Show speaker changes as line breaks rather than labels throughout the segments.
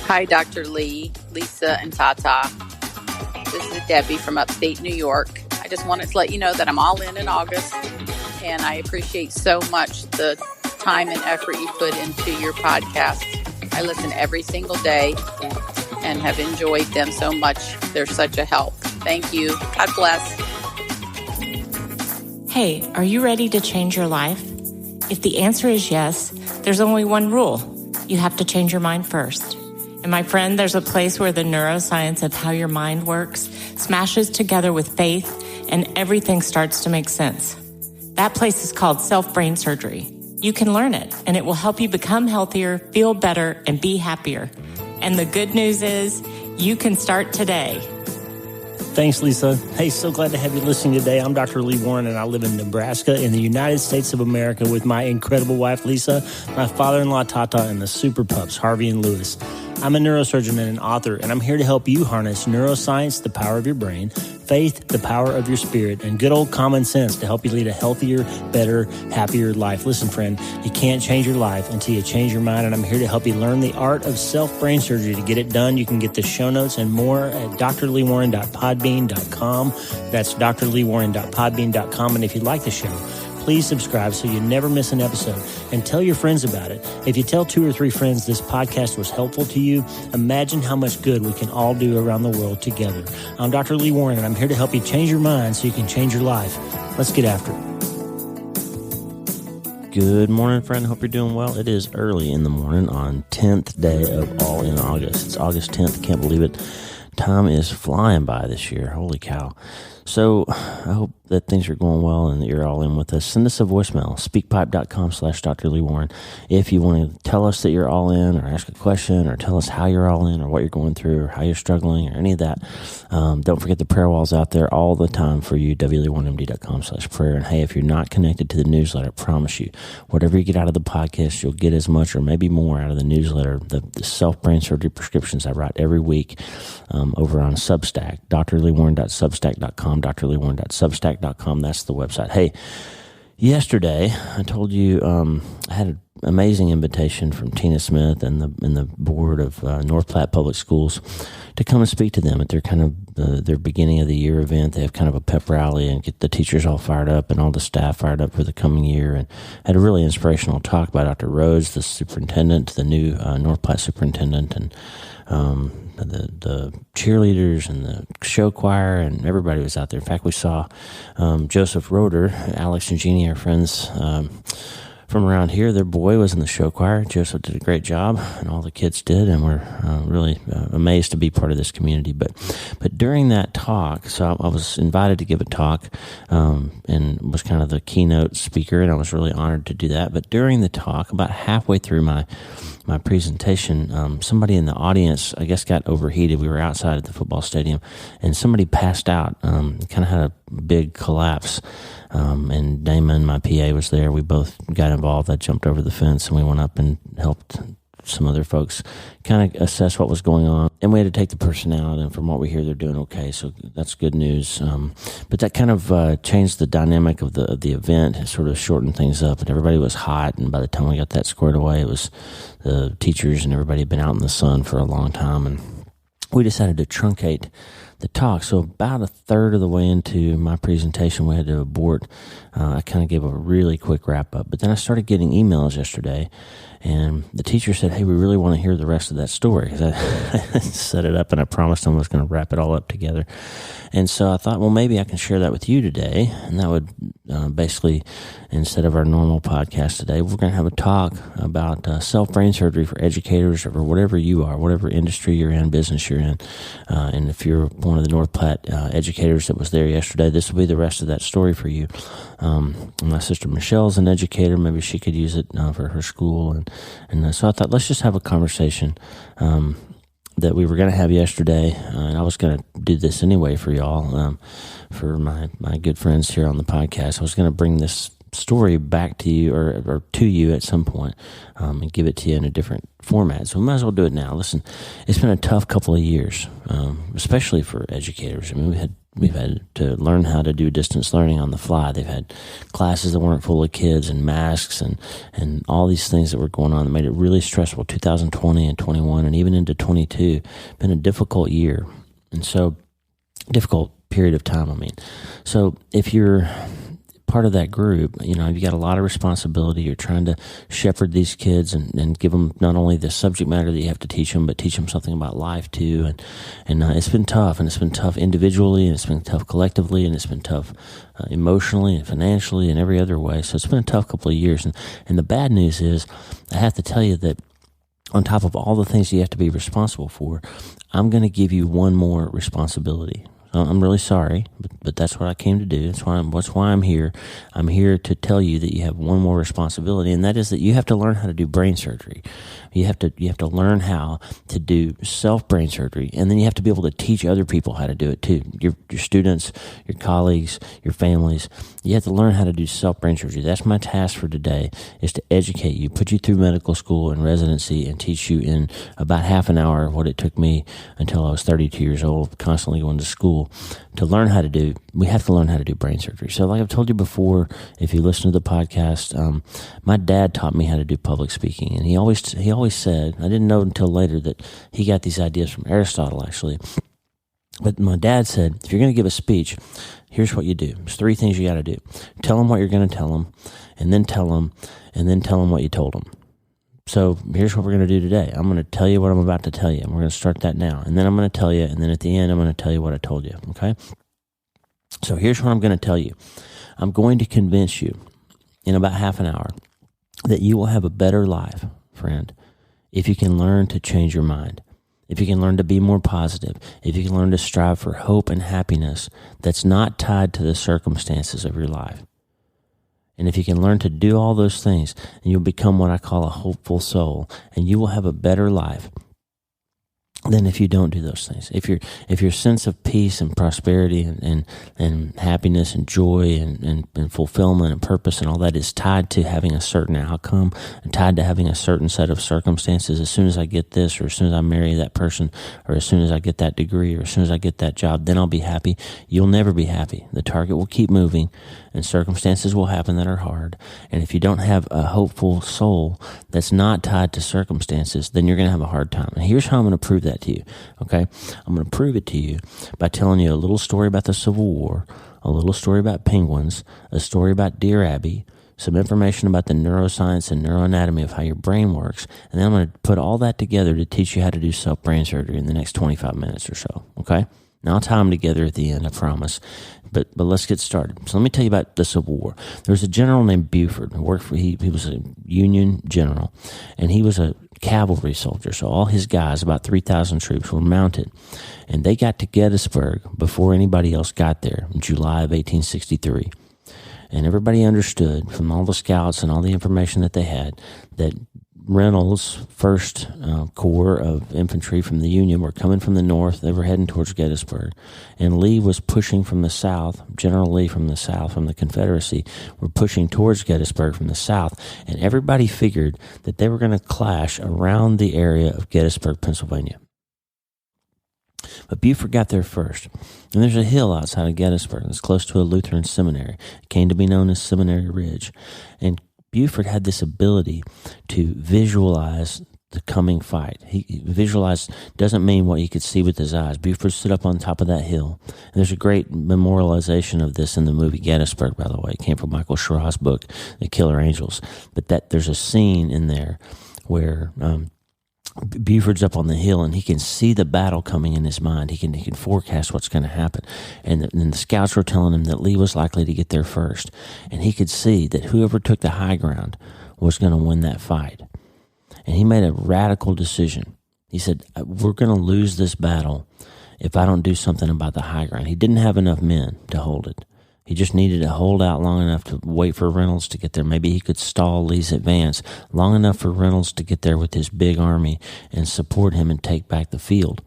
Hi, Dr. Lee, Lisa, and Tata. This is Debbie from upstate New York. I just wanted to let you know that I'm all in August, and I appreciate so much the time and effort you put into your podcast. I listen every single day and have enjoyed them so much. They're such a help. Thank you. God bless.
Hey, are you ready to change your life? If the answer is yes, there's only one rule. You have to change your mind first. And my friend, there's a place where the neuroscience of how your mind works smashes together with faith and everything starts to make sense. That place is called self-brain surgery. You can learn it and it will help you become healthier, feel better, and be happier. And the good news is you can start today.
Thanks, Lisa. Hey, so glad to have you listening today. I'm Dr. Lee Warren, and I live in Nebraska in the United States of America with my incredible wife, Lisa, my father-in-law, Tata, and the super pups, Harvey and Lewis. I'm a neurosurgeon and an author, and I'm here to help you harness neuroscience, the power of your brain, faith, the power of your spirit, and good old common sense to help you lead a healthier, better, happier life. Listen, friend, you can't change your life until you change your mind, and I'm here to help you learn the art of self-brain surgery. To get it done, you can get the show notes and more at drleewarren.podbean.com. That's drleewarren.podbean.com, and if you like the show, please subscribe so you never miss an episode, and tell your friends about it. If you tell 2 or 3 friends this podcast was helpful to you, imagine how much good we can all do around the world together. I'm Dr. Lee Warren, and I'm here to help you change your mind so you can change your life. Let's get after it.
Good morning, friend. Hope you're doing well. It is early in the morning on 10th day of All in August. It's August 10th. Can't believe it. Time is flying by this year. Holy cow. So I hope that things are going well and that you're all in with us. Send us a voicemail, speakpipe.com/Dr. Lee Warren. If you want to tell us that you're all in, or ask a question, or tell us how you're all in, or what you're going through, or how you're struggling, or any of that. Don't forget the prayer wall's out there all the time for you, wlee1md.com/prayer. And hey, if you're not connected to the newsletter, I promise you, whatever you get out of the podcast, you'll get as much or maybe more out of the newsletter. The self-brain surgery prescriptions I write every week over on Substack, drleewarren.substack.com, drleewarren.substack.com. That's the website. Hey, yesterday I told you I had an amazing invitation from Tina Smith and the board of North Platte Public Schools to come and speak to them at their kind of their beginning of the year event. They have kind of a pep rally and get the teachers all fired up and all the staff fired up for the coming year, and had a really inspirational talk by Dr. Rhodes, the superintendent, the new North Platte superintendent, and the cheerleaders and the show choir, and everybody was out there. In fact, we saw Joseph Roeder, Alex and Jeannie, our friends from around here. Their boy was in the show choir. Joseph did a great job, and all the kids did, and we're really amazed to be part of this community. But during that talk, so I was invited to give a talk and was kind of the keynote speaker, and I was really honored to do that. But during the talk, about halfway through my presentation, somebody in the audience, I guess, got overheated. We were outside at the football stadium, and somebody passed out, kind of had a big collapse. And Damon, my PA, was there. We both got involved. I jumped over the fence, and we went up and helped some other folks kind of assess what was going on. And we had to take the person out, and from what we hear, they're doing okay, so that's good news. But that kind of changed the dynamic of the event. It sort of shortened things up, and everybody was hot, and by the time we got that squared away, it was the teachers and everybody had been out in the sun for a long time, and we decided to truncate the talk. So about a third of the way into my presentation, we had to abort. I kind of gave a really quick wrap up, but then I started getting emails yesterday, and the teacher said, "Hey, we really want to hear the rest of that story," because I set it up and I promised them I was going to wrap it all up together. And so I thought, well, maybe I can share that with you today, and that would basically, instead of our normal podcast today, we're going to have a talk about self-brain surgery for educators, or whatever you are, whatever industry you're in, business you're in. And if you're one of the North Platte educators that was there yesterday, this will be the rest of that story for you. My sister Michelle's an educator. Maybe she could use it for her school. And so I thought, let's just have a conversation that we were going to have yesterday. And I was going to do this anyway for y'all, for my good friends here on the podcast. I was going to bring this story back to you or to you at some point, and give it to you in a different format. So we might as well do it now. Listen, it's been a tough couple of years, especially for educators. I mean, we had We've had to learn how to do distance learning on the fly. They've had classes that weren't full of kids and masks and all these things that were going on that made it really stressful. 2020 and 21 and even into 22, been a difficult year. And so, difficult period of time, I mean. So if you're part of that group, you've got a lot of responsibility. You're trying to shepherd these kids and give them not only the subject matter that you have to teach them, but teach them something about life too. And it's been tough, and it's been tough individually, and it's been tough collectively, and it's been tough emotionally and financially and every other way. So it's been a tough couple of years. And the bad news is, I have to tell you that on top of all the things you have to be responsible for, I'm going to give you one more responsibility. I'm really sorry, but that's what I came to do. That's why I'm here. I'm here to tell you that you have one more responsibility, and that is that you have to learn how to do brain surgery. You have to learn how to do self-brain surgery, and then you have to be able to teach other people how to do it too. Your students, your colleagues, your families. You have to learn how to do self-brain surgery. That's my task for today, is to educate you, put you through medical school and residency, and teach you in about half an hour what it took me until I was 32 years old, constantly going to school, to learn how to do. We have to learn how to do brain surgery. So like I've told you before, if you listen to the podcast, my dad taught me how to do public speaking, and he always said, I didn't know until later that he got these ideas from Aristotle actually, but my dad said, if you're going to give a speech, here's what you do. There's 3 things you got to do. Tell them what you're going to tell them, and then tell them what you told them. So here's what we're going to do today. I'm going to tell you what I'm about to tell you, and we're going to start that now. And then I'm going to tell you, and then at the end, I'm going to tell you what I told you, okay? So here's what I'm going to tell you. I'm going to convince you in about half an hour that you will have a better life, friend, if you can learn to change your mind, if you can learn to be more positive, if you can learn to strive for hope and happiness that's not tied to the circumstances of your life. And if you can learn to do all those things, you'll become what I call a hopeful soul, and you will have a better life than if you don't do those things. If your sense of peace and prosperity and happiness and joy and fulfillment and purpose and all that is tied to having a certain outcome and tied to having a certain set of circumstances, as soon as I get this, or as soon as I marry that person, or as soon as I get that degree, or as soon as I get that job, then I'll be happy. You'll never be happy. The target will keep moving, and circumstances will happen that are hard. And if you don't have a hopeful soul that's not tied to circumstances, then you're going to have a hard time. And here's how I'm going to prove that to you, okay? I'm going to prove it to you by telling you a little story about the Civil War, a little story about penguins, a story about Dear Abby, some information about the neuroscience and neuroanatomy of how your brain works, and then I'm going to put all that together to teach you how to do self-brain surgery in the next 25 minutes or so, okay? Now, I'll tie them together at the end, I promise. But let's get started. So let me tell you about the Civil War. There was a general named Buford who worked for, he was a Union general, and he was a cavalry soldier. So all his guys, about 3,000 troops, were mounted. And they got to Gettysburg before anybody else got there in July of 1863. And everybody understood from all the scouts and all the information that they had that Reynolds' first corps of infantry from the Union were coming from the north. They were heading towards Gettysburg. And Lee was pushing from the south. General Lee from the south, from the Confederacy, were pushing towards Gettysburg from the south. And everybody figured that they were going to clash around the area of Gettysburg, Pennsylvania. But Buford got there first. And there's a hill outside of Gettysburg that's close to a Lutheran seminary. It came to be known as Seminary Ridge. And Buford had this ability to visualize the coming fight. He visualized doesn't mean what he could see with his eyes. Buford stood up on top of that hill. And there's a great memorialization of this in the movie Gettysburg, by the way. It came from Michael Schra's book, The Killer Angels. But there's a scene in there where Buford's up on the hill, and he can see the battle coming in his mind. He can forecast what's going to happen. And the scouts were telling him that Lee was likely to get there first. And he could see that whoever took the high ground was going to win that fight. And he made a radical decision. He said, we're going to lose this battle if I don't do something about the high ground. He didn't have enough men to hold it. He just needed to hold out long enough to wait for Reynolds to get there. Maybe he could stall Lee's advance long enough for Reynolds to get there with his big army and support him and take back the field.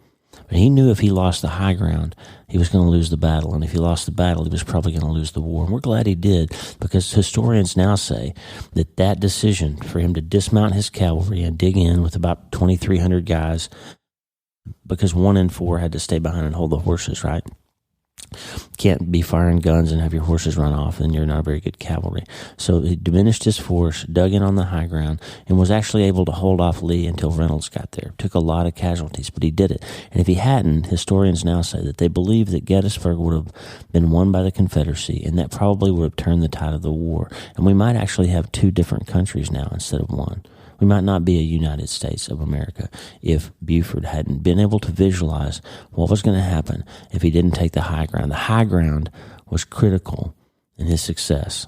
But he knew if he lost the high ground, he was going to lose the battle. And if he lost the battle, he was probably going to lose the war. And we're glad he did, because historians now say that decision for him to dismount his cavalry and dig in with about 2,300 guys, because 1 in 4 had to stay behind and hold the horses, right? can't be firing guns and have your horses run off, and you're not a very good cavalry. So he diminished his force, dug in on the high ground, and was actually able to hold off Lee until Reynolds got there. Took a lot of casualties, but he did it. And if he hadn't, historians now say that they believe that Gettysburg would have been won by the Confederacy, and that probably would have turned the tide of the war. And we might actually have two different countries now instead of one. We might not be a United States of America if Buford hadn't been able to visualize what was going to happen if he didn't take the high ground. The high ground was critical in his success.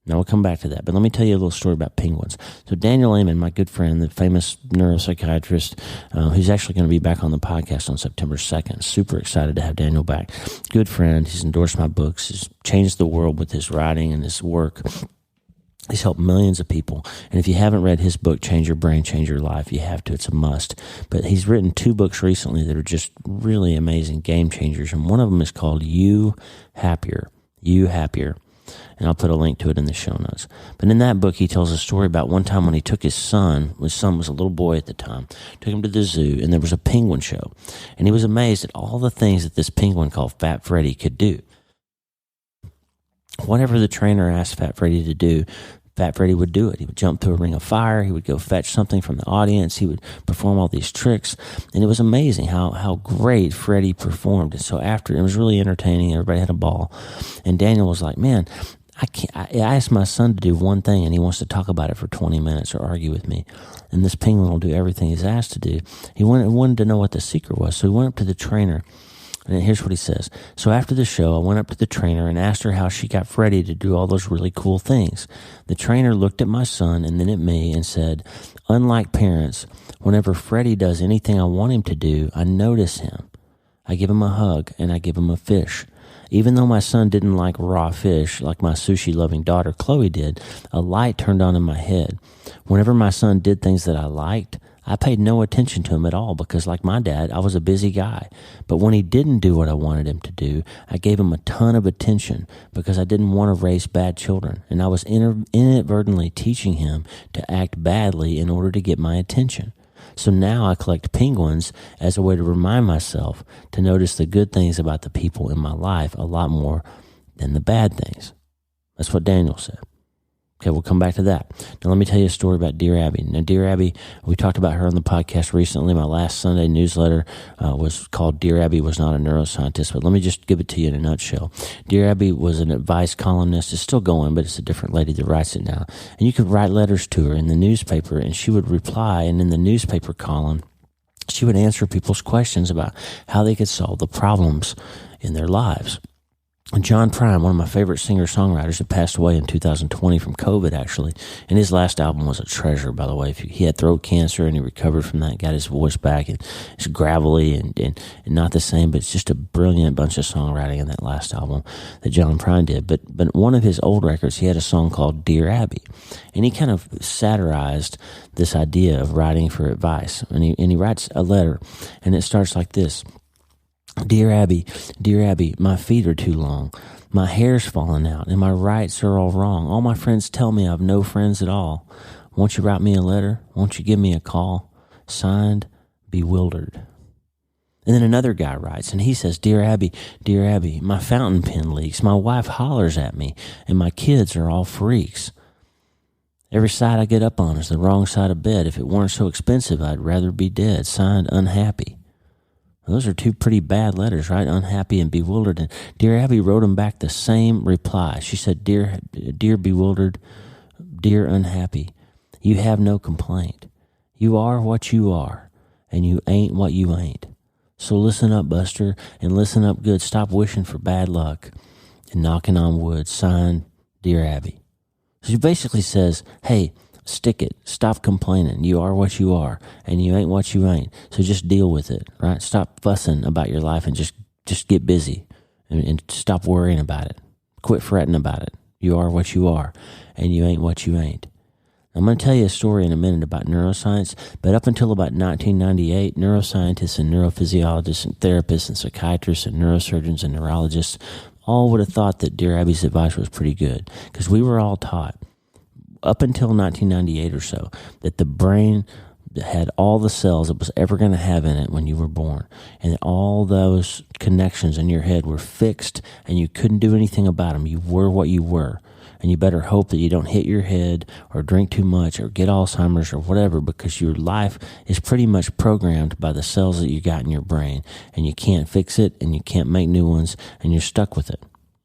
Now we'll come back to that, but let me tell you a little story about penguins. So Daniel Amen, my good friend, the famous neuropsychiatrist, who's actually going to be back on the podcast on September 2nd. Super excited to have Daniel back. Good friend. He's endorsed my books. He's changed the world with his writing and his work. He's helped millions of people. And if you haven't read his book, Change Your Brain, Change Your Life, you have to. It's a must. But he's written 2 books recently that are just really amazing game changers. And one of them is called You Happier. You Happier. And I'll put a link to it in the show notes. But in that book, he tells a story about one time when he took his son was a little boy at the time, took him to the zoo, and there was a penguin show. And he was amazed at all the things that this penguin called Fat Freddy could do. Whatever the trainer asked Fat Freddy to do, Fat Freddy would do it. He would jump through a ring of fire. He would go fetch something from the audience. He would perform all these tricks. And it was amazing how great Freddy performed. And so after, it was really entertaining. Everybody had a ball. And Daniel was like, man, I asked my son to do one thing, and he wants to talk about it for 20 minutes or argue with me. And this penguin will do everything he's asked to do. He wanted to know what the secret was. So he went up to the trainer. And here's what he says. So after the show, I went up to the trainer and asked her how she got Freddy to do all those really cool things. The trainer looked at my son and then at me and said, unlike parents, whenever Freddy does anything I want him to do, I notice him. I give him a hug and I give him a fish. Even though my son didn't like raw fish like my sushi-loving daughter Chloe did, a light turned on in my head. Whenever my son did things that I liked, I paid no attention to him at all because, like my dad, I was a busy guy. But when he didn't do what I wanted him to do, I gave him a ton of attention because I didn't want to raise bad children. And I was inadvertently teaching him to act badly in order to get my attention. So now I collect penguins as a way to remind myself to notice the good things about the people in my life a lot more than the bad things. That's what Daniel said. Okay, we'll come back to that. Now, let me tell you a story about Dear Abby. Now, Dear Abby, we talked about her on the podcast recently. My last Sunday newsletter was called Dear Abby Was Not a Neuroscientist, but let me just give it to you in a nutshell. Dear Abby was an advice columnist. It's still going, but it's a different lady that writes it now. And you could write letters to her in the newspaper, and she would reply, and in the newspaper column, she would answer people's questions about how they could solve the problems in their lives. John Prine, one of my favorite singer-songwriters, had passed away in 2020 from COVID, actually. And his last album was a treasure, by the way. He had throat cancer, and he recovered from that, got his voice back. And it's gravelly and not the same, but it's just a brilliant bunch of songwriting in that last album that John Prine did. But one of his old records, he had a song called Dear Abby. And he kind of satirized this idea of writing for advice. And he writes a letter, and it starts like this. Dear Abby, my feet are too long. My hair's falling out, and my rights are all wrong. All my friends tell me I've no friends at all. Won't you write me a letter? Won't you give me a call? Signed, Bewildered. And then another guy writes, and he says, Dear Abby, my fountain pen leaks. My wife hollers at me, and my kids are all freaks. Every side I get up on is the wrong side of bed. If it weren't so expensive, I'd rather be dead. Signed, Unhappy. Those are two pretty bad letters, right? Unhappy and Bewildered. And Dear Abby wrote him back the same reply. She said, Dear Bewildered, Dear Unhappy, you have no complaint. You are what you are, and you ain't what you ain't. So listen up, Buster, and listen up good. Stop wishing for bad luck and knocking on wood. Signed, Dear Abby. So she basically says, hey, stick it. Stop complaining. You are what you are, and you ain't what you ain't. So just deal with it, right? Stop fussing about your life and just get busy and stop worrying about it. Quit fretting about it. You are what you are, and you ain't what you ain't. I'm going to tell you a story in a minute about neuroscience, but up until about 1998, neuroscientists and neurophysiologists and therapists and psychiatrists and neurosurgeons and neurologists all would have thought that Dear Abby's advice was pretty good because we were all taught up until 1998 or so, that the brain had all the cells it was ever going to have in it when you were born. And all those connections in your head were fixed and you couldn't do anything about them. You were what you were. And you better hope that you don't hit your head or drink too much or get Alzheimer's or whatever, because your life is pretty much programmed by the cells that you got in your brain. And you can't fix it and you can't make new ones and you're stuck with it.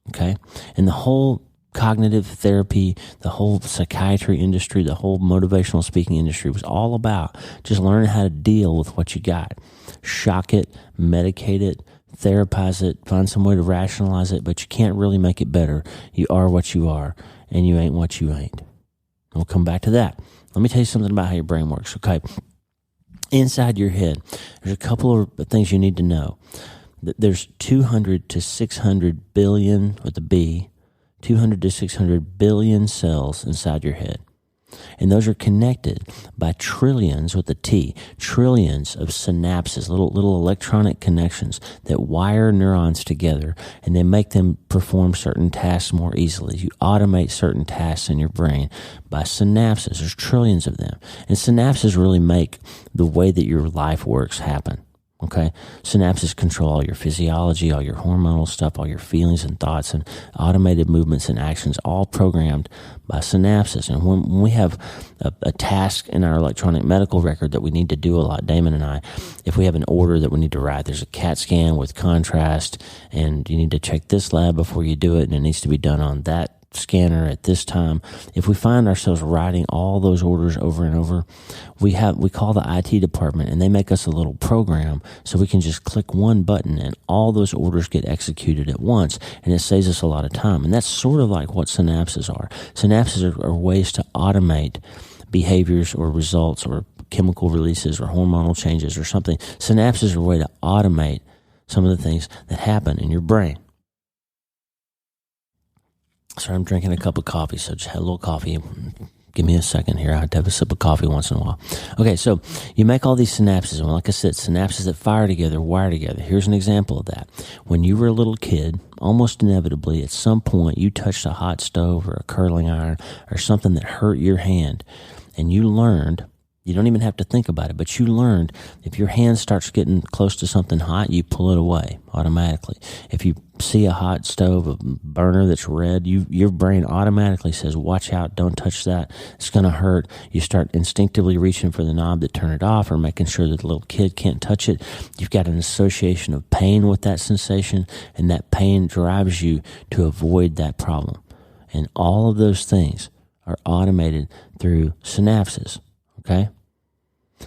Okay? And the whole cognitive therapy, the whole psychiatry industry, the whole motivational speaking industry was all about just learning how to deal with what you got. Shock it, medicate it, therapize it, find some way to rationalize it, but you can't really make it better. You are what you are, and you ain't what you ain't. We'll come back to that. Let me tell you something about how your brain works, okay? Inside your head, there's a couple of things you need to know. There's 200 to 600 billion, with the B, 200 to 600 billion cells inside your head. And those are connected by trillions, with a T, trillions of synapses, little electronic connections that wire neurons together, and they make them perform certain tasks more easily. You automate certain tasks in your brain by synapses. There's trillions of them. And synapses really make the way that your life works happen. Okay, synapses control all your physiology, all your hormonal stuff, all your feelings and thoughts, and automated movements and actions, all programmed by synapses. And when we have a task in our electronic medical record that we need to do a lot, Damon and I, if we have an order that we need to write, there's a CAT scan with contrast, and you need to check this lab before you do it, and it needs to be done on that scanner at this time. If we find ourselves writing all those orders over and over, we call the IT department, and they make us a little program so we can just click one button and all those orders get executed at once, and it saves us a lot of time. And that's sort of like what synapses are. Synapses are ways to automate behaviors or results or chemical releases or hormonal changes or something. Synapses are a way to automate some of the things that happen in your brain. Sorry, I'm drinking a cup of coffee, so just had a little coffee. Give me a second here. I have to have a sip of coffee once in a while. Okay, so you make all these synapses, and like I said, synapses that fire together, wire together. Here's an example of that. When you were a little kid, almost inevitably, at some point, you touched a hot stove or a curling iron or something that hurt your hand, and you learned. You don't even have to think about it, but you learned if your hand starts getting close to something hot, you pull it away automatically. If you see a hot stove, a burner that's red, your brain automatically says, watch out, don't touch that, it's going to hurt. You start instinctively reaching for the knob to turn it off or making sure that the little kid can't touch it. You've got an association of pain with that sensation, and that pain drives you to avoid that problem. And all of those things are automated through synapses, okay?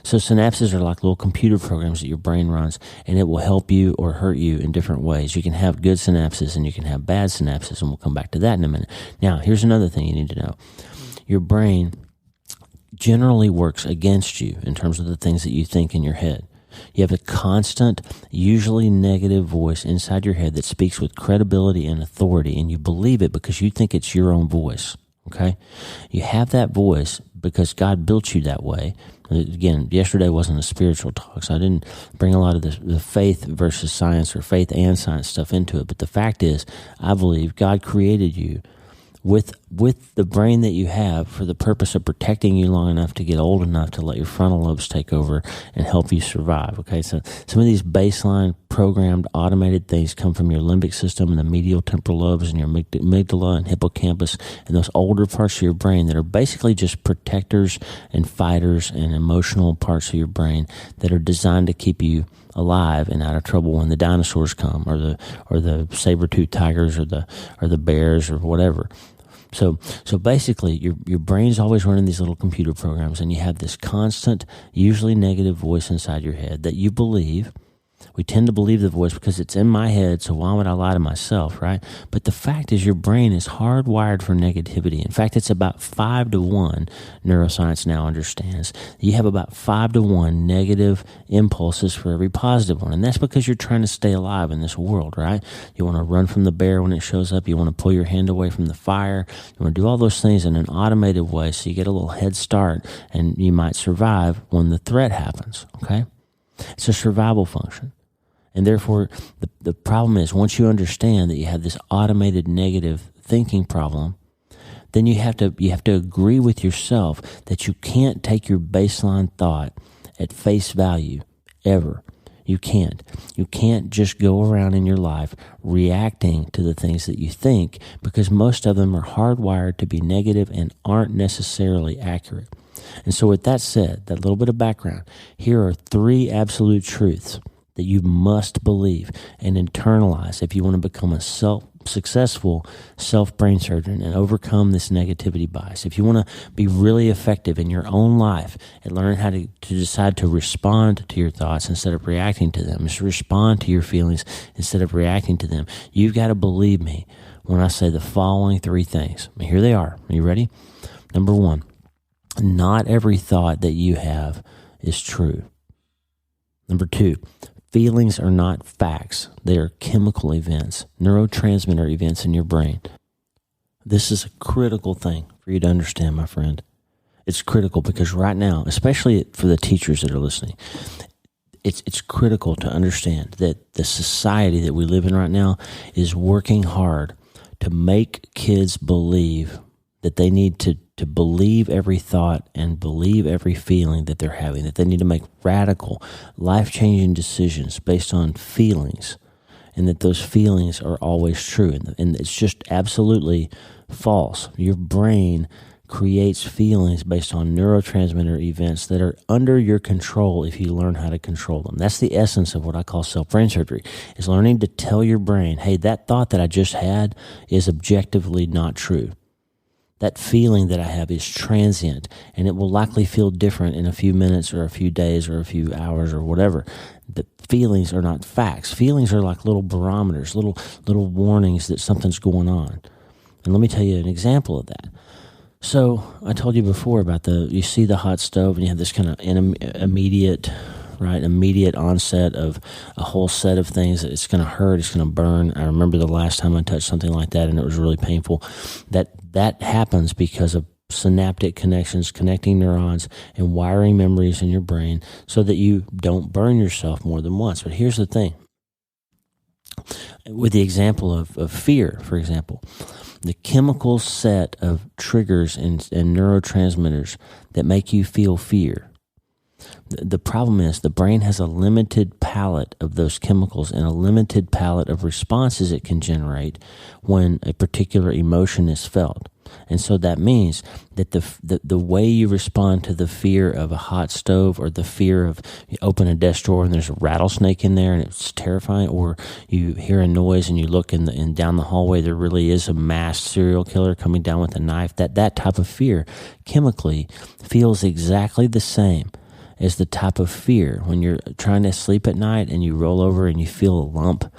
So synapses are like little computer programs that your brain runs, and it will help you or hurt you in different ways. You can have good synapses and you can have bad synapses, and we'll come back to that in a minute. Now, here's another thing you need to know. Your brain generally works against you in terms of the things that you think in your head. You have a constant, usually negative voice inside your head that speaks with credibility and authority, and you believe it because you think it's your own voice, okay? You have that voice because God built you that way. Again, yesterday wasn't a spiritual talk, so I didn't bring a lot of the faith versus science or faith and science stuff into it. But the fact is, I believe God created you with the brain that you have for the purpose of protecting you long enough to get old enough to let your frontal lobes take over and help you survive. Okay, so some of these baseline programmed automated things come from your limbic system and the medial temporal lobes and your amygdala and hippocampus and those older parts of your brain that are basically just protectors and fighters and emotional parts of your brain that are designed to keep you alive and out of trouble when the dinosaurs come or the saber-toothed tigers or the bears or whatever. So basically, your brain's always running these little computer programs, and you have this constant, usually negative voice inside your head that you believe. We tend to believe the voice because it's in my head, so why would I lie to myself, right? But the fact is your brain is hardwired for negativity. In fact, it's about 5-to-1, neuroscience now understands. You have about 5-to-1 negative impulses for every positive one, and that's because you're trying to stay alive in this world, right? You want to run from the bear when it shows up. You want to pull your hand away from the fire. You want to do all those things in an automated way so you get a little head start, and you might survive when the threat happens, okay? It's a survival function. And therefore, the problem is once you understand that you have this automated negative thinking problem, then you have to agree with yourself that you can't take your baseline thought at face value, ever. You can't. You can't just go around in your life reacting to the things that you think, because most of them are hardwired to be negative and aren't necessarily accurate. And so with that said, that little bit of background, here are 3 absolute truths that you must believe and internalize if you want to become a successful self-brain surgeon and overcome this negativity bias. If you want to be really effective in your own life and learn how to decide to respond to your thoughts instead of reacting to them, just respond to your feelings instead of reacting to them, you've got to believe me when I say the following 3 things. Here they are. Are you ready? Number 1, not every thought that you have is true. Number 2, feelings are not facts. They are chemical events, neurotransmitter events in your brain. This is a critical thing for you to understand, my friend. It's critical because right now, especially for the teachers that are listening, it's critical to understand that the society that we live in right now is working hard to make kids believe that they need to believe every thought and believe every feeling that they're having, that they need to make radical, life-changing decisions based on feelings, and that those feelings are always true. And it's just absolutely false. Your brain creates feelings based on neurotransmitter events that are under your control if you learn how to control them. That's the essence of what I call self-brain surgery, is learning to tell your brain, hey, that thought that I just had is objectively not true. That feeling that I have is transient, and it will likely feel different in a few minutes or a few days or a few hours or whatever. The feelings are not facts. Feelings are like little barometers, little warnings that something's going on. And let me tell you an example of that. So I told you before about you see the hot stove and you have this kind of immediate onset of a whole set of things that it's going to hurt, it's going to burn. I remember the last time I touched something like that and it was really painful. That happens because of synaptic connections, connecting neurons and wiring memories in your brain so that you don't burn yourself more than once. But here's the thing. With the example of fear, for example, the chemical set of triggers and neurotransmitters that make you feel fear. The problem is the brain has a limited palette of those chemicals and a limited palette of responses it can generate when a particular emotion is felt. And so that means that the way you respond to the fear of a hot stove, or the fear of you open a desk drawer and there's a rattlesnake in there and it's terrifying, or you hear a noise and you look and down the hallway there really is a masked serial killer coming down with a knife, that type of fear chemically feels exactly the same as the type of fear when you're trying to sleep at night and you roll over and you feel a lump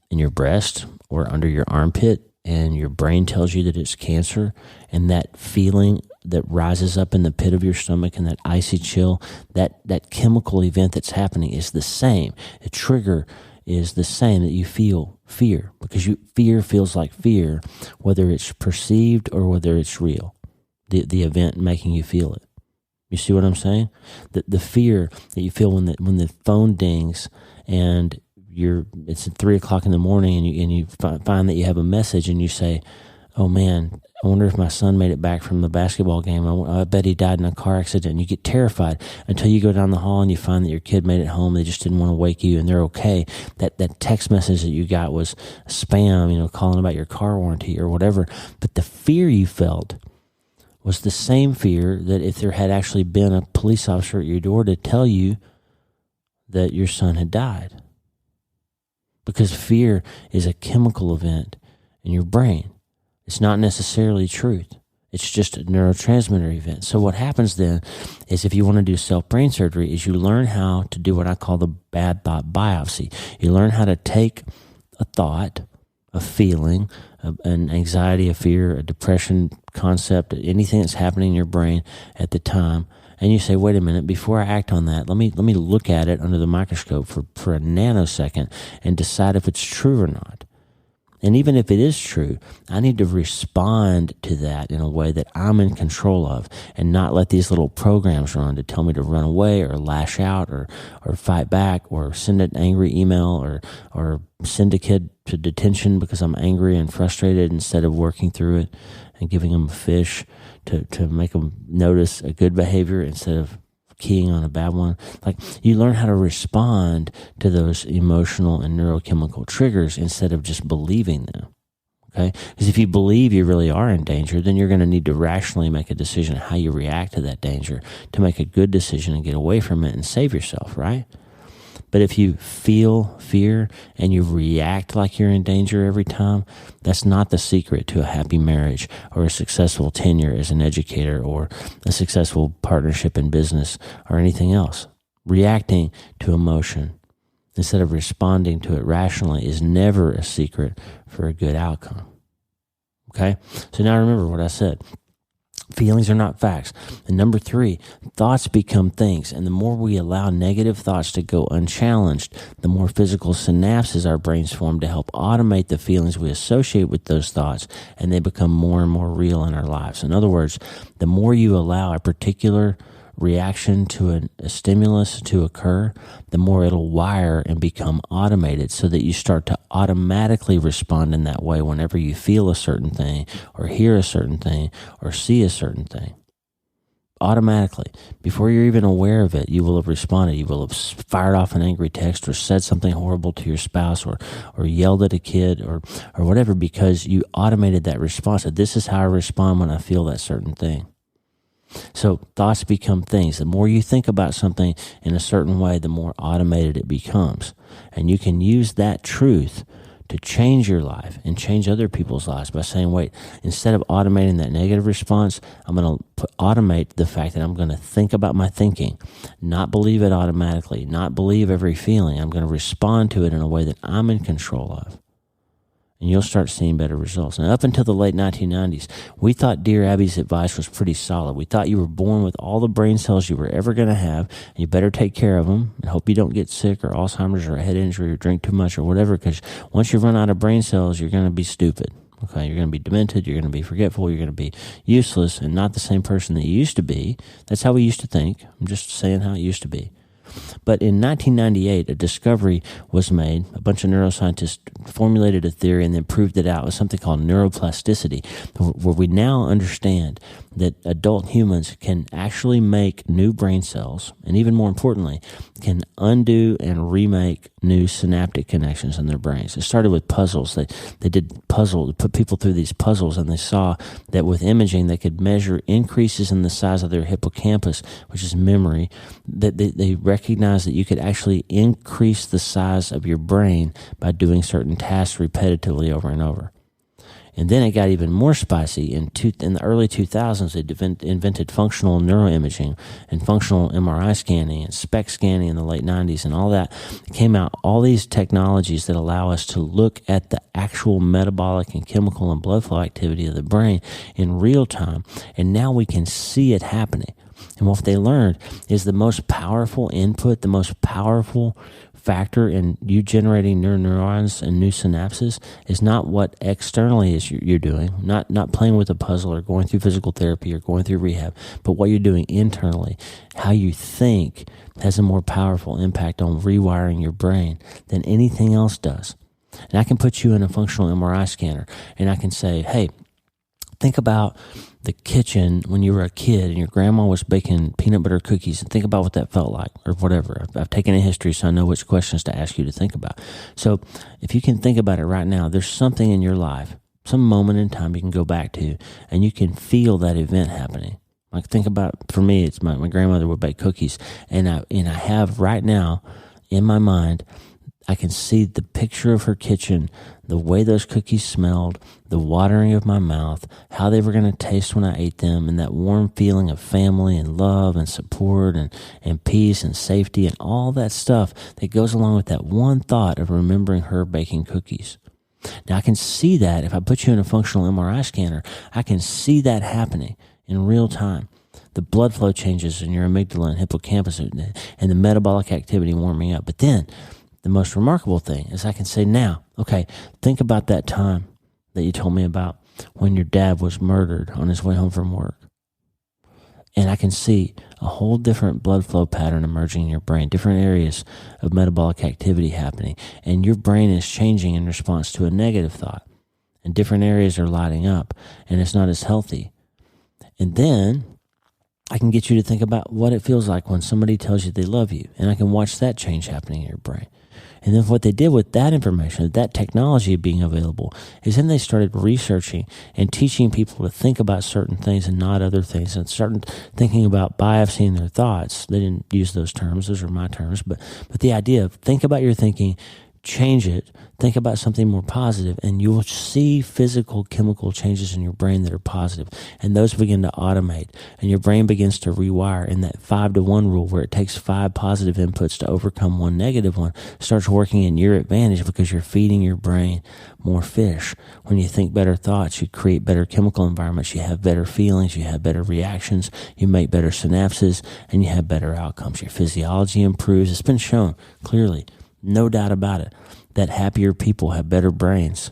in your breast or under your armpit, and your brain tells you that it's cancer, and that feeling that rises up in the pit of your stomach and that icy chill, that chemical event that's happening is the same. The trigger is the same, that you feel fear, because fear feels like fear, whether it's perceived or whether it's real, the event making you feel it. You see what I'm saying? The fear that you feel when the phone dings and it's at 3:00 in the morning and you find that you have a message and you say, oh man, I wonder if my son made it back from the basketball game. I bet he died in a car accident. And you get terrified until you go down the hall and you find that your kid made it home. They just didn't want to wake you and they're okay. That text message that you got was spam, calling about your car warranty or whatever. But the fear you felt was the same fear that if there had actually been a police officer at your door to tell you that your son had died. Because fear is a chemical event in your brain. It's not necessarily truth. It's just a neurotransmitter event. So what happens then is, if you want to do self-brain surgery, is you learn how to do what I call the bad thought biopsy. You learn how to take a thought, a feeling, an anxiety, a fear, a depression concept, anything that's happening in your brain at the time, and you say, wait a minute, before I act on that, let me look at it under the microscope for a nanosecond and decide if it's true or not. And even if it is true, I need to respond to that in a way that I'm in control of, and not let these little programs run to tell me to run away or lash out or fight back or send an angry email or send a kid to detention because I'm angry and frustrated, instead of working through it and giving them a fish to make them notice a good behavior instead of keying on a bad one. Like, you learn how to respond to those emotional and neurochemical triggers instead of just believing them. Okay? Because if you believe you really are in danger, then you're going to need to rationally make a decision how you react to that danger to make a good decision and get away from it and save yourself, right? But if you feel fear and you react like you're in danger every time, that's not the secret to a happy marriage or a successful tenure as an educator or a successful partnership in business or anything else. Reacting to emotion instead of responding to it rationally is never a secret for a good outcome. Okay? So now remember what I said. Feelings are not facts. And number 3, thoughts become things. And the more we allow negative thoughts to go unchallenged, the more physical synapses our brains form to help automate the feelings we associate with those thoughts, and they become more and more real in our lives. In other words, the more you allow a particular reaction to a stimulus to occur, the more it'll wire and become automated so that you start to automatically respond in that way whenever you feel a certain thing or hear a certain thing or see a certain thing. Automatically. Before you're even aware of it, you will have responded. You will have fired off an angry text or said something horrible to your spouse or yelled at a kid or whatever, because you automated that response. So this is how I respond when I feel that certain thing. So thoughts become things. The more you think about something in a certain way, the more automated it becomes. And you can use that truth to change your life and change other people's lives by saying, wait, instead of automating that negative response, I'm going to automate the fact that I'm going to think about my thinking, not believe it automatically, not believe every feeling. I'm going to respond to it in a way that I'm in control of. And you'll start seeing better results. Now, up until the late 1990s, we thought Dear Abby's advice was pretty solid. We thought you were born with all the brain cells you were ever going to have, and you better take care of them and hope you don't get sick or Alzheimer's or a head injury or drink too much or whatever, because once you run out of brain cells, you're going to be stupid. Okay, you're going to be demented, you're going to be forgetful, you're going to be useless and not the same person that you used to be. That's how we used to think. I'm just saying how it used to be. But in 1998, a discovery was made. A bunch of neuroscientists formulated a theory and then proved it out. It was something called neuroplasticity, where we now understand that adult humans can actually make new brain cells, and even more importantly, can undo and remake new synaptic connections in their brains. It started with puzzles. They did puzzles, put people through these puzzles, and they saw that with imaging, they could measure increases in the size of their hippocampus, which is memory, that they recognized that you could actually increase the size of your brain by doing certain tasks repetitively over and over. And then it got even more spicy. In the early 2000s, they invented functional neuroimaging and functional MRI scanning and SPECT scanning in the late 90s, and all that came out. All these technologies that allow us to look at the actual metabolic and chemical and blood flow activity of the brain in real time, and now we can see it happening. And what they learned is the most powerful input, the most powerful factor in you generating new neurons and new synapses is not what externally is you're doing, not playing with a puzzle or going through physical therapy or going through rehab, but what you're doing internally. How you think has a more powerful impact on rewiring your brain than anything else does. And I can put you in a functional MRI scanner and I can say, hey, think about the kitchen when you were a kid and your grandma was baking peanut butter cookies, and think about what that felt like or whatever. I've taken a history, so I know which questions to ask you to think about. So if you can think about it right now, there's something in your life, some moment in time you can go back to, and you can feel that event happening. Like think about, for me, it's my grandmother would bake cookies, and I have right now in my mind, I can see the picture of her kitchen, the way those cookies smelled, the watering of my mouth, how they were going to taste when I ate them, and that warm feeling of family and love and support and peace and safety and all that stuff that goes along with that one thought of remembering her baking cookies. Now, I can see that if I put you in a functional MRI scanner, I can see that happening in real time. The blood flow changes in your amygdala and hippocampus and the metabolic activity warming up. But then the most remarkable thing is I can say now, okay, think about that time that you told me about when your dad was murdered on his way home from work. And I can see a whole different blood flow pattern emerging in your brain, different areas of metabolic activity happening. And your brain is changing in response to a negative thought. And different areas are lighting up, and it's not as healthy. And then I can get you to think about what it feels like when somebody tells you they love you, and I can watch that change happening in your brain. And then what they did with that information, that technology being available, is then they started researching and teaching people to think about certain things and not other things, and started thinking about biopsying their thoughts. They didn't use those terms. Those are my terms. But the idea of think about your thinking, change it, think about something more positive, and you will see physical, chemical changes in your brain that are positive, and those begin to automate, and your brain begins to rewire, and that 5-to-1 rule where it takes 5 positive inputs to overcome 1 negative one starts working in your advantage because you're feeding your brain more fish. When you think better thoughts, you create better chemical environments, you have better feelings, you have better reactions, you make better synapses, and you have better outcomes. Your physiology improves. It's been shown clearly, no doubt about it, that happier people have better brains.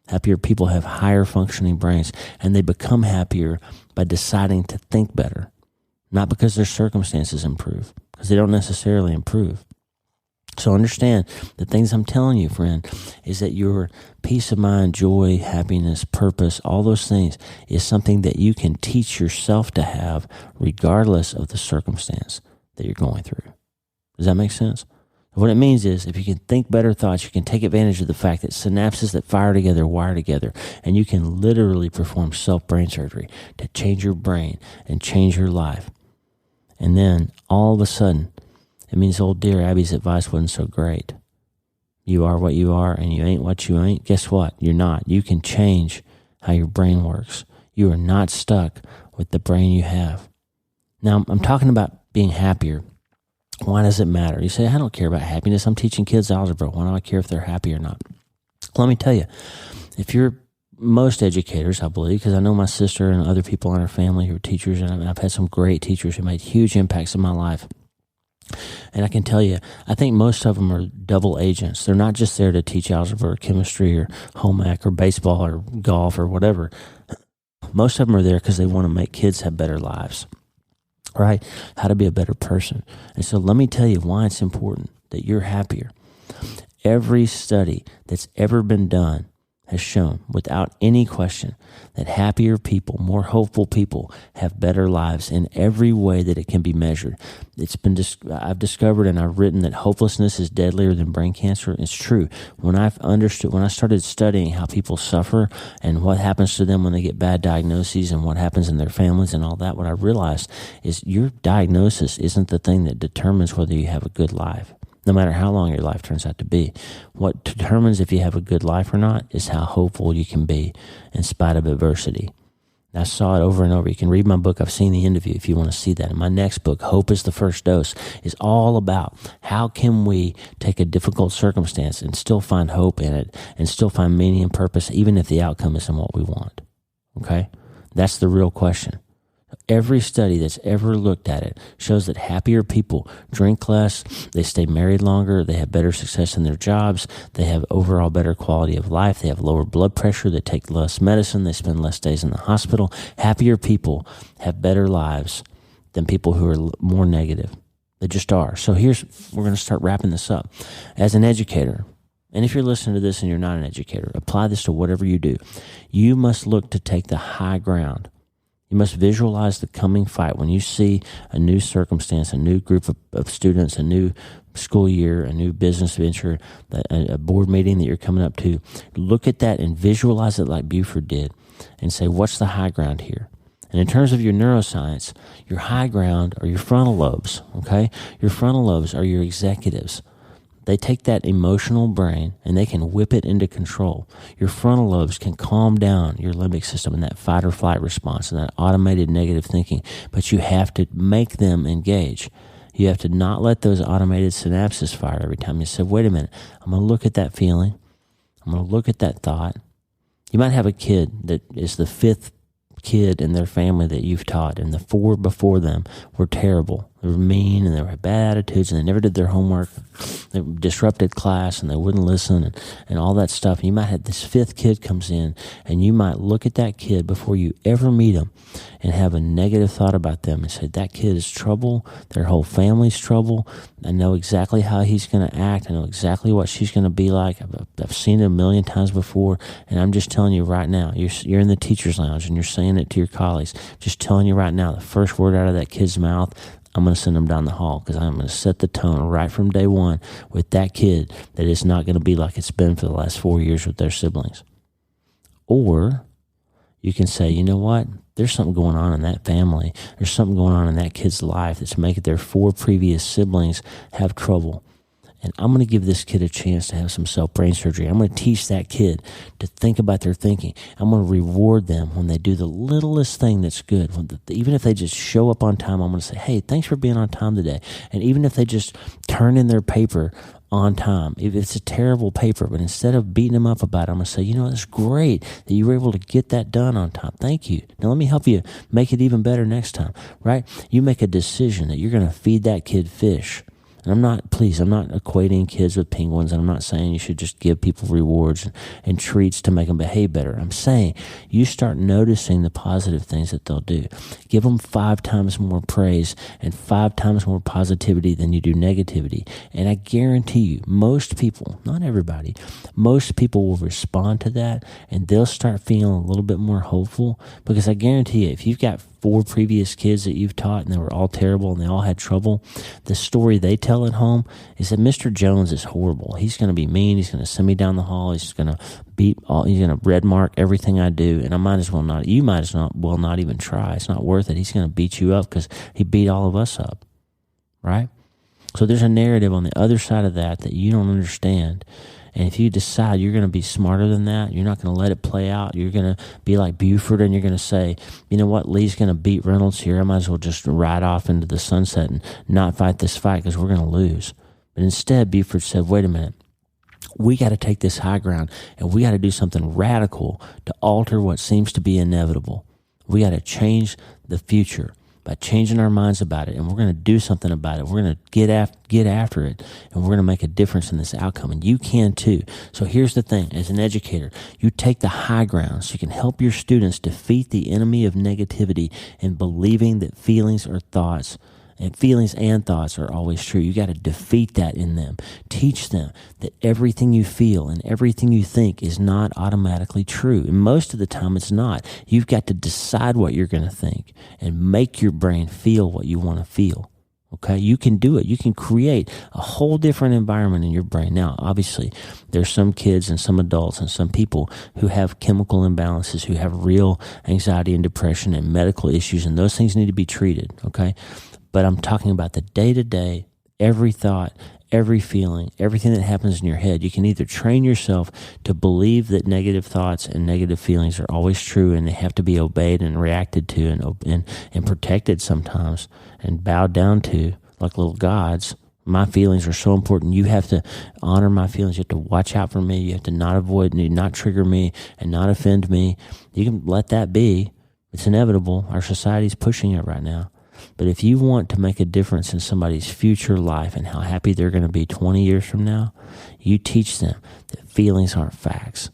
Happier people have higher functioning brains, and they become happier by deciding to think better. Not because their circumstances improve, because they don't necessarily improve. So understand the things I'm telling you, friend, is that your peace of mind, joy, happiness, purpose, all those things is something that you can teach yourself to have regardless of the circumstance that you're going through. Does that make sense? What it means is if you can think better thoughts, you can take advantage of the fact that synapses that fire together wire together, and you can literally perform self-brain surgery to change your brain and change your life. And then all of a sudden, it means old dear Abby's advice wasn't so great. You are what you are and you ain't what you ain't. Guess what? You're not. You can change how your brain works. You are not stuck with the brain you have. Now, I'm talking about being happier. Why does it matter? You say, I don't care about happiness. I'm teaching kids algebra. Why do I care if they're happy or not? Let me tell you, if you're most educators, I believe, because I know my sister and other people in our family who are teachers, and I've had some great teachers who made huge impacts in my life. And I can tell you, I think most of them are double agents. They're not just there to teach algebra or chemistry or home ec or baseball or golf or whatever. Most of them are there because they want to make kids have better lives. Right? How to be a better person. And so let me tell you why it's important that you're happier. Every study that's ever been done has shown without any question that happier people, more hopeful people have better lives in every way that it can be measured. I've discovered and I've written that hopelessness is deadlier than brain cancer. It's true. When I started studying how people suffer and what happens to them when they get bad diagnoses and what happens in their families and all that, what I realized is your diagnosis isn't the thing that determines whether you have a good life. No matter how long your life turns out to be. What determines if you have a good life or not is how hopeful you can be in spite of adversity. I saw it over and over. You can read my book, I've Seen the End of You, if you want to see that. And my next book, Hope is the First Dose, is all about how can we take a difficult circumstance and still find hope in it and still find meaning and purpose, even if the outcome isn't what we want. Okay? That's the real question. Every study that's ever looked at it shows that happier people drink less, they stay married longer, they have better success in their jobs, they have overall better quality of life, they have lower blood pressure, they take less medicine, they spend less days in the hospital. Happier people have better lives than people who are more negative. They just are. So we're going to start wrapping this up. As an educator, and if you're listening to this and you're not an educator, apply this to whatever you do. You must look to take the high ground. You must visualize the coming fight. When you see a new circumstance, a new group of students, a new school year, a new business venture, a board meeting that you're coming up to, look at that and visualize it like Buford did and say, what's the high ground here? And in terms of your neuroscience, your high ground are your frontal lobes, okay? Your frontal lobes are your executives. They take that emotional brain and they can whip it into control. Your frontal lobes can calm down your limbic system and that fight or flight response and that automated negative thinking, but you have to make them engage. You have to not let those automated synapses fire every time you say, wait a minute, I'm going to look at that feeling. I'm going to look at that thought. You might have a kid that is the 5th kid in their family that you've taught, and the 4 before them were terrible. They were mean and they had bad attitudes and they never did their homework. They disrupted class and they wouldn't listen and all that stuff. And you might have this fifth kid comes in and you might look at that kid before you ever meet them and have a negative thought about them and say, that kid is trouble. Their whole family's trouble. I know exactly how he's going to act. I know exactly what she's going to be like. I've seen it a million times before. And I'm just telling you right now, you're in the teacher's lounge and you're saying it to your colleagues. Just telling you right now, the first word out of that kid's mouth, I'm going to send them down the hall because I'm going to set the tone right from day one with that kid that it's not going to be like it's been for the last 4 years with their siblings. Or you can say, you know what? There's something going on in that family. There's something going on in that kid's life that's making their 4 previous siblings have trouble. And I'm going to give this kid a chance to have some self-brain surgery. I'm going to teach that kid to think about their thinking. I'm going to reward them when they do the littlest thing that's good. Even if they just show up on time, I'm going to say, hey, thanks for being on time today. And even if they just turn in their paper on time, if it's a terrible paper, but instead of beating them up about it, I'm going to say, you know, it's great that you were able to get that done on time. Thank you. Now let me help you make it even better next time, right? You make a decision that you're going to feed that kid fish. And I'm not equating kids with penguins, and I'm not saying you should just give people rewards and treats to make them behave better. I'm saying you start noticing the positive things that they'll do. Give them 5 times more praise and 5 times more positivity than you do negativity. And I guarantee you, most people, not everybody, most people will respond to that, and they'll start feeling a little bit more hopeful, because I guarantee you, if you've got 4 previous kids that you've taught and they were all terrible and they all had trouble, the story they tell at home is that Mr. Jones is horrible. He's going to be mean. He's going to send me down the hall. He's going to he's going to red mark everything I do. And you might as well not even try. It's not worth it. He's going to beat you up because he beat all of us up. Right? So there's a narrative on the other side of that you don't understand. And if you decide you're going to be smarter than that, you're not going to let it play out. You're going to be like Buford and you're going to say, you know what, Lee's going to beat Reynolds here. I might as well just ride off into the sunset and not fight this fight because we're going to lose. But instead, Buford said, wait a minute. We got to take this high ground and we got to do something radical to alter what seems to be inevitable. We got to change the future by changing our minds about it, and we're going to do something about it. We're going to get after it, and we're going to make a difference in this outcome, and you can too. So here's the thing. As an educator, you take the high ground so you can help your students defeat the enemy of negativity and believing that feelings and thoughts are always true. You got to defeat that in them. Teach them that everything you feel and everything you think is not automatically true. And most of the time it's not. You've got to decide what you're going to think and make your brain feel what you want to feel. Okay, you can do it. You can create a whole different environment in your brain. Now, obviously, there's some kids and some adults and some people who have chemical imbalances, who have real anxiety and depression and medical issues, and those things need to be treated, okay? But I'm talking about the day-to-day, every thought, every feeling, everything that happens in your head. You can either train yourself to believe that negative thoughts and negative feelings are always true and they have to be obeyed and reacted to and protected sometimes and bowed down to like little gods. My feelings are so important. You have to honor my feelings. You have to watch out for me. You have to not trigger me and not offend me. You can let that be. It's inevitable. Our society's pushing it right now. But if you want to make a difference in somebody's future life and how happy they're going to be 20 years from now, you teach them that feelings aren't facts.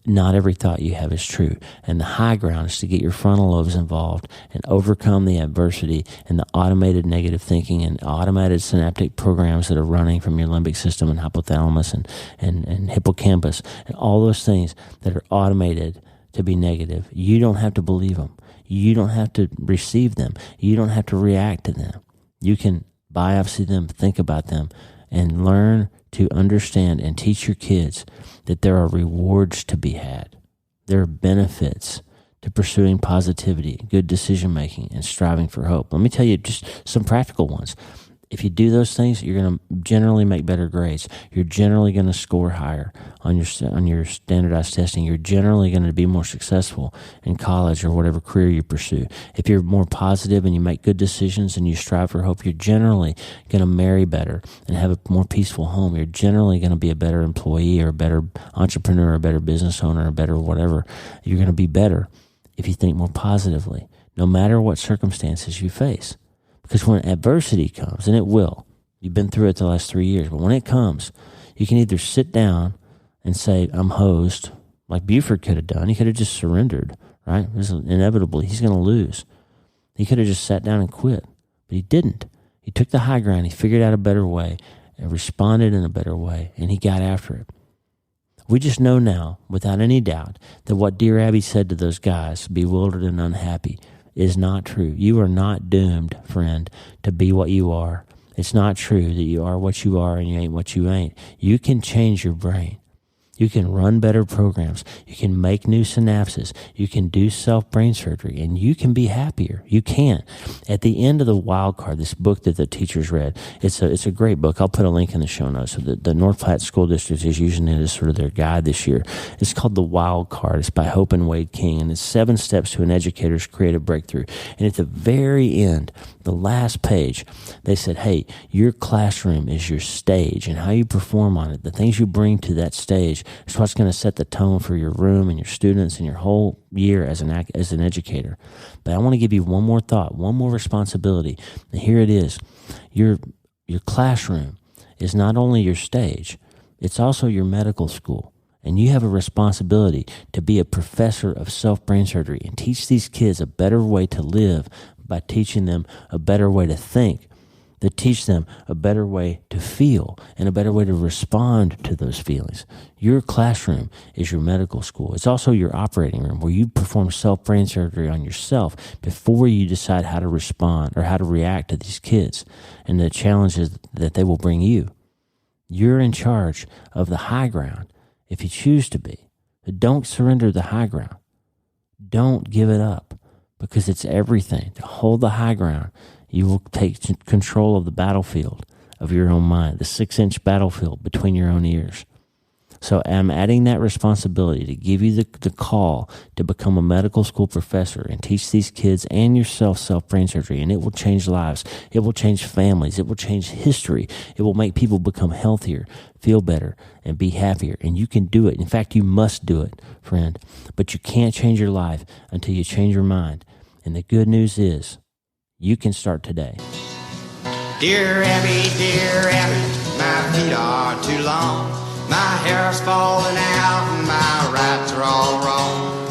Not every thought you have is true. And the high ground is to get your frontal lobes involved and overcome the adversity and the automated negative thinking and automated synaptic programs that are running from your limbic system and hypothalamus and hippocampus and all those things that are automated to be negative. You don't have to believe them. You don't have to receive them. You don't have to react to them. You can biopsy them, think about them, and learn to understand and teach your kids that there are rewards to be had. There are benefits to pursuing positivity, good decision-making, and striving for hope. Let me tell you just some practical ones. If you do those things, you're going to generally make better grades. You're generally going to score higher on your standardized testing. You're generally going to be more successful in college or whatever career you pursue. If you're more positive and you make good decisions and you strive for hope, you're generally going to marry better and have a more peaceful home. You're generally going to be a better employee or a better entrepreneur or a better business owner or better whatever. You're going to be better if you think more positively, no matter what circumstances you face. Because when adversity comes, and it will, you've been through it the last 3 years, but when it comes, you can either sit down and say, I'm hosed, like Buford could have done. He could have just surrendered, right? It was inevitable. He's going to lose. He could have just sat down and quit, but he didn't. He took the high ground. He figured out a better way and responded in a better way, and he got after it. We just know now, without any doubt, that what Dear Abby said to those guys, bewildered and unhappy, is not true. You are not doomed, friend, to be what you are. It's not true that you are what you are and you ain't what you ain't. You can change your brain. You can run better programs. You can make new synapses. You can do self-brain surgery, and you can be happier. You can. At the end of The Wild Card, this book that the teachers read, it's a great book. I'll put a link in the show notes. So the North Platte School District is using it as sort of their guide this year. It's called The Wild Card. It's by Hope and Wade King, and it's 7 steps to an educator's creative breakthrough. And at the very end, the last page, they said, hey, your classroom is your stage, and how you perform on it, the things you bring to that stage, it's what's going to set the tone for your room and your students and your whole year as an educator. But I want to give you one more thought, one more responsibility. And here it is. Your classroom is not only your stage, it's also your medical school. And you have a responsibility to be a professor of self-brain surgery and teach these kids a better way to live by teaching them a better way to think, to teach them a better way to feel and a better way to respond to those feelings. Your classroom is your medical school. It's also your operating room where you perform self-brain surgery on yourself before you decide how to respond or how to react to these kids and the challenges that they will bring you. You're in charge of the high ground if you choose to be. But don't surrender the high ground. Don't give it up because it's everything. To hold the high ground, you will take control of the battlefield of your own mind, the 6-inch battlefield between your own ears. So I'm adding that responsibility to give you the call to become a medical school professor and teach these kids and yourself self-brain surgery, and it will change lives. It will change families. It will change history. It will make people become healthier, feel better, and be happier. And you can do it. In fact, you must do it, friend. But you can't change your life until you change your mind. And the good news is, you can start today.
Dear Abby, my feet are too long. My hair's falling out and my rights are all wrong.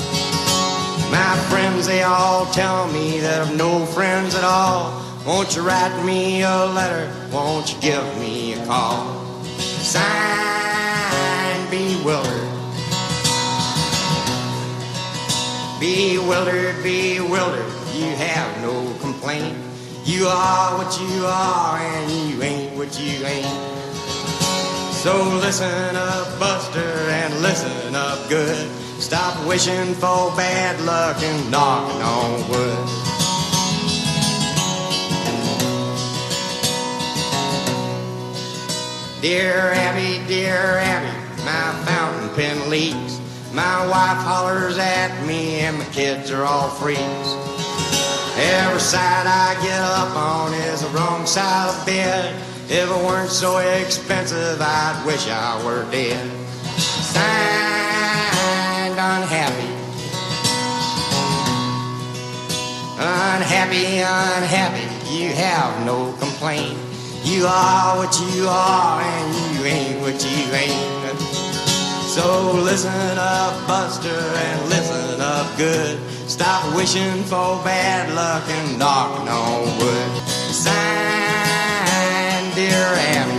My friends, they all tell me that I've no friends at all. Won't you write me a letter? Won't you give me a call? Signed, Bewildered. Bewildered, bewildered, you have no complaint. You are what you are and you ain't what you ain't. So listen up, Buster, and listen up good. Stop wishing for bad luck and knocking on wood. Dear Abby, my fountain pen leaks. My wife hollers at me and my kids are all freaks. Every side I get up on is the wrong side of bed. If it weren't so expensive, I'd wish I were dead. Signed, unhappy. Unhappy, unhappy, you have no complaint. You are what you are and you ain't what you ain't. So listen up, Buster, and listen up good. Stop wishing for bad luck and knocking on wood. Signed, Dear Abby.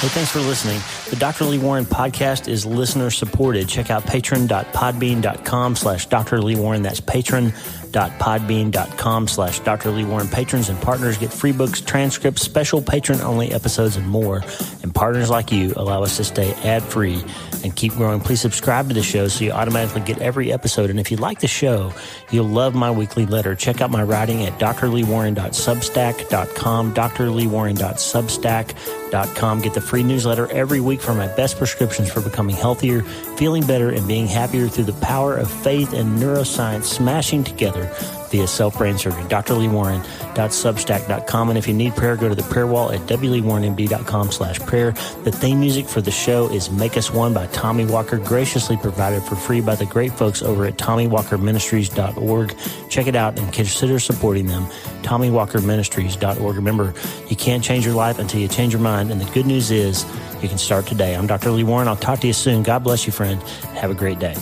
Hey, thanks for listening. The Dr. Lee Warren podcast is listener supported. Check out patron.podbean.com/Dr. Lee Warren. That's patron.podbean.com/Dr. Lee Warren. Patrons and partners get free books, transcripts, special patron-only episodes, and more. And partners like you allow us to stay ad-free and keep growing. Please subscribe to the show so you automatically get every episode. And if you like the show, you'll love my weekly letter. Check out my writing at drleewarren.substack.com, drleewarren.substack.com. Get the free newsletter every week for my best prescriptions for becoming healthier, feeling better, and being happier through the power of faith and neuroscience smashing together. via self-brain surgery. drleewarren.substack.com. And if you need prayer, go to the prayer wall at wleewarrenmd.com/prayer. The theme music for the show is Make Us One by Tommy Walker, graciously provided for free by the great folks over at TommyWalkerMinistries.org. Check it out and consider supporting them. TommyWalkerMinistries.org. Remember, you can't change your life until you change your mind, and the good news is you can start today. I'm Dr. Lee Warren. I'll talk to you soon. God bless you, friend. Have a great day.